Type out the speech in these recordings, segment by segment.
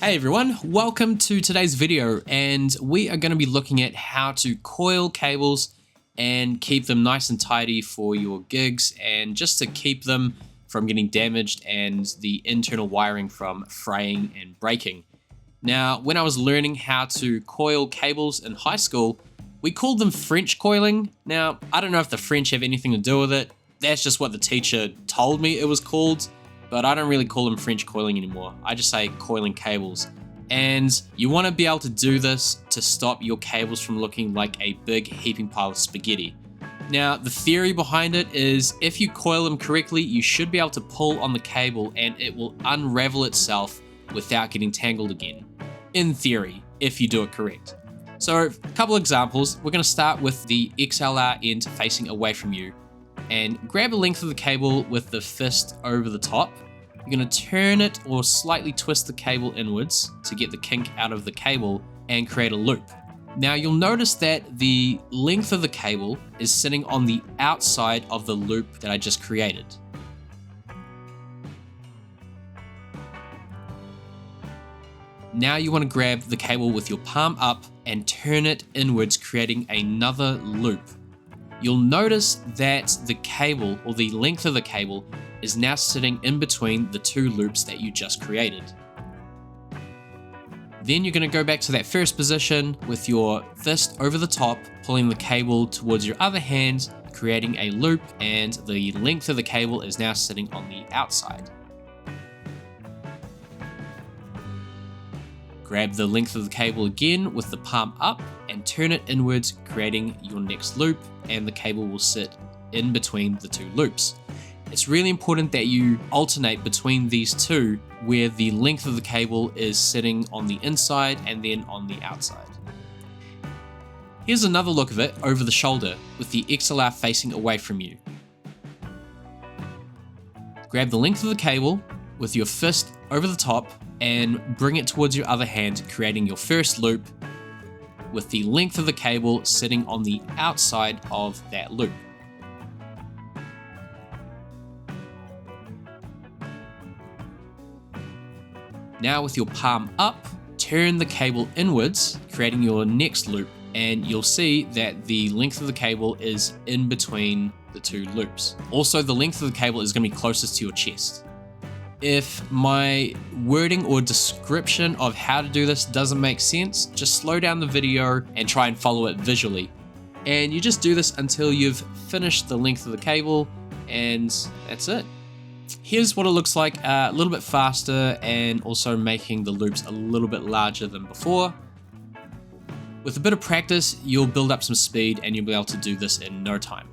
Hey everyone, welcome to today's video, and we are going to be looking at how to coil cables and keep them nice and tidy for your gigs, and just to keep them from getting damaged and the internal wiring from fraying and breaking. Now, when I was learning how to coil cables in high school, we called them French coiling. Now, I don't know if the French have anything to do with it. That's just what the teacher told me it was called. But I don't really call them French coiling anymore. I just say coiling cables. And you want to be able to do this to stop your cables from looking like a big heaping pile of spaghetti. Now, the theory behind it is if you coil them correctly, you should be able to pull on the cable and it will unravel itself without getting tangled again. In theory, if you do it correct. So, a couple examples. We're going to start with the XLR end facing away from you. And grab a length of the cable with the fist over the top. You're going to turn it or slightly twist the cable inwards to get the kink out of the cable and create a loop. Now you'll notice that the length of the cable is sitting on the outside of the loop that I just created. Now you want to grab the cable with your palm up and turn it inwards, creating another loop. You'll notice that the cable, or the length of the cable, is now sitting in between the two loops that you just created. Then you're going to go back to that first position with your fist over the top, pulling the cable towards your other hand, creating a loop, and the length of the cable is now sitting on the outside. Grab the length of the cable again with the palm up and turn it inwards, creating your next loop, and the cable will sit in between the two loops. It's really important that you alternate between these two, where the length of the cable is sitting on the inside and then on the outside. Here's another look of it over the shoulder with the XLR facing away from you. Grab the length of the cable with your fist over the top and bring it towards your other hand, creating your first loop with the length of the cable sitting on the outside of that loop. Now with your palm up, turn the cable inwards, creating your next loop, and you'll see that the length of the cable is in between the two loops. Also, the length of the cable is going to be closest to your chest. If my wording or description of how to do this doesn't make sense, just slow down the video and try and follow it visually. And you just do this until you've finished the length of the cable, and that's it. Here's what it looks like a little bit faster, and also making the loops a little bit larger than before. With a bit of practice, you'll build up some speed and you'll be able to do this in no time.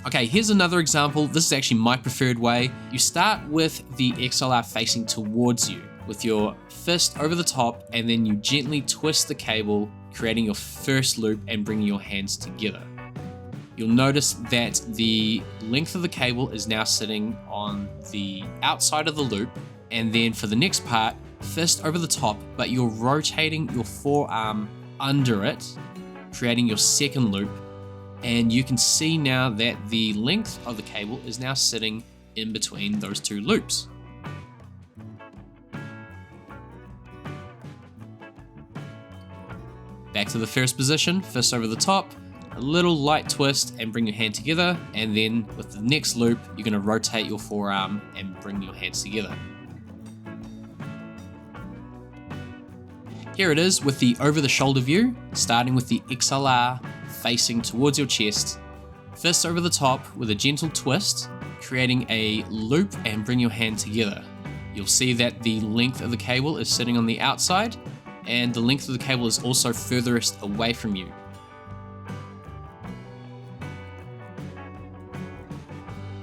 Okay, here's another example. This is actually my preferred way. You start with the XLR facing towards you with your fist over the top, and then you gently twist the cable, creating your first loop and bringing your hands together. You'll notice that the length of the cable is now sitting on the outside of the loop, and then for the next part, fist over the top, but you're rotating your forearm under it, creating your second loop. And you can see now that the length of the cable is now sitting in between those two loops. Back to the first position, fist over the top, a little light twist and bring your hand together. And then with the next loop, you're going to rotate your forearm and bring your hands together. Here it is with the over the shoulder view, starting with the XLR facing towards your chest, fist over the top with a gentle twist, creating a loop and bring your hand together. You'll see that the length of the cable is sitting on the outside, and the length of the cable is also furthest away from you.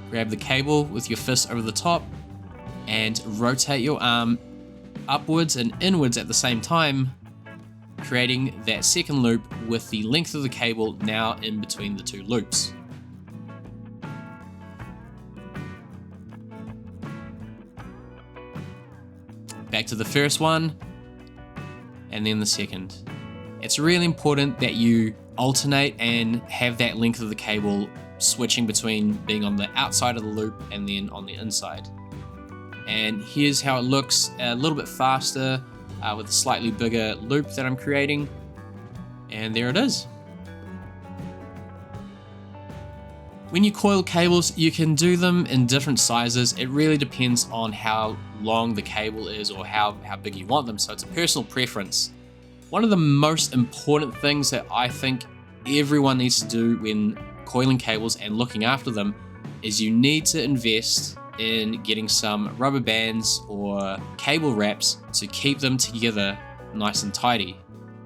Grab the cable with your fist over the top and rotate your arm upwards and inwards at the same time, creating that second loop with the length of the cable now in between the two loops. Back to the first one, and then the second. It's really important that you alternate and have that length of the cable switching between being on the outside of the loop and then on the inside. And here's how it looks a little bit faster with a slightly bigger loop that I'm creating. And there it is. When you coil cables, you can do them in different sizes. It really depends on how long the cable is or how big you want them, so it's a personal preference. One of the most important things that I think everyone needs to do when coiling cables and looking after them is you need to invest in getting some rubber bands or cable wraps to keep them together nice and tidy.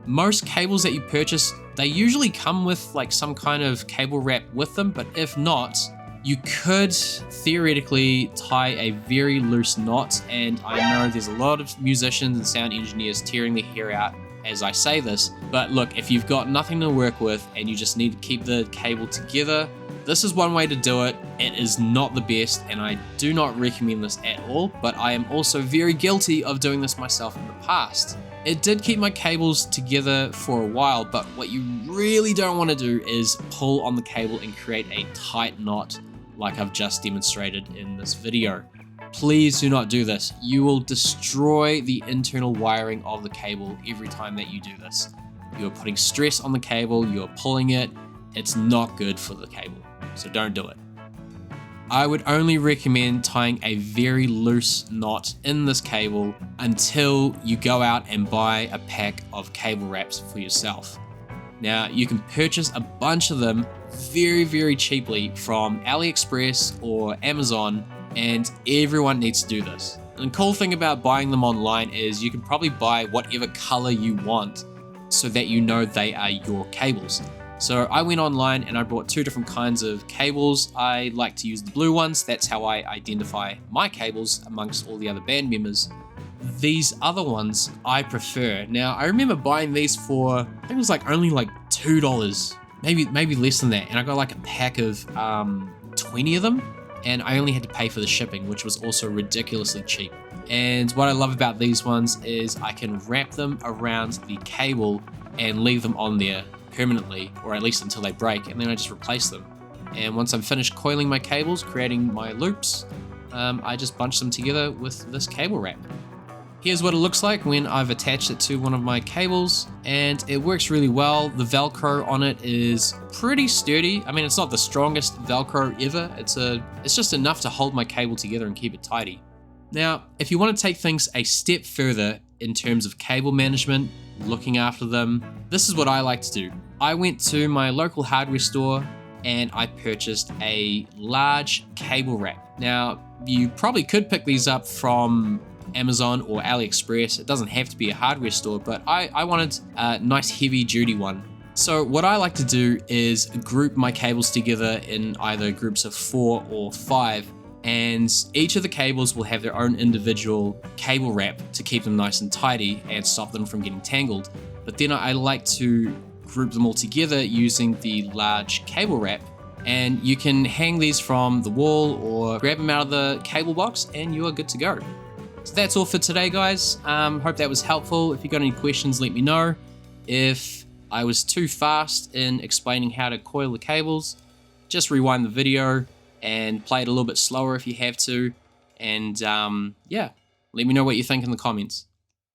Most cables that you purchase, they usually come with like some kind of cable wrap with them, but if not, you could theoretically tie a very loose knot, and I know there's a lot of musicians and sound engineers tearing their hair out as I say this, but look, if you've got nothing to work with and you just need to keep the cable together, this is one way to do it. It is not the best, and I do not recommend this at all, but I am also very guilty of doing this myself in the past. It did keep my cables together for a while, but what you really don't want to do is pull on the cable and create a tight knot like I've just demonstrated in this video. Please do not do this. You will destroy the internal wiring of the cable every time that you do this. You are putting stress on the cable, you are pulling it. It's not good for the cable, so don't do it. I would only recommend tying a very loose knot in this cable until you go out and buy a pack of cable wraps for yourself. Now, you can purchase a bunch of them very cheaply from AliExpress or Amazon, and everyone needs to do this. And the cool thing about buying them online is you can probably buy whatever color you want so that you know they are your cables. So I went online and I bought 2 different kinds of cables. I like to use the blue ones. That's how I identify my cables amongst all the other band members. These other ones I prefer. Now, I remember buying these for, I think it was like only like $2, maybe less than that. And I got like a pack of 20 of them, and I only had to pay for the shipping, which was also ridiculously cheap. And what I love about these ones is I can wrap them around the cable and leave them on there permanently, or at least until they break, and then I just replace them. And once I'm finished coiling my cables, creating my loops, I just bunch them together with this cable wrap. Here's what it looks like when I've attached it to one of my cables, and it works really well. The Velcro on it is pretty sturdy. I mean, it's not the strongest Velcro ever. It's just enough to hold my cable together and keep it tidy. Now, if you want to take things a step further in terms of cable management, looking after them, this is what I like to do. I went to my local hardware store and I purchased a large cable wrap. Now, you probably could pick these up from Amazon or AliExpress. It doesn't have to be a hardware store, but I wanted a nice heavy duty one. So what I like to do is group my cables together in either groups of 4 or 5, and each of the cables will have their own individual cable wrap to keep them nice and tidy and stop them from getting tangled. But then I like to group them all together using the large cable wrap, and you can hang these from the wall or grab them out of the cable box and you are good to go. So that's all for today, guys. Hope that was helpful. If you got any questions, let me know. If I was too fast in explaining how to coil the cables, just rewind the video and play it a little bit slower if you have to. And yeah, let me know what you think in the comments.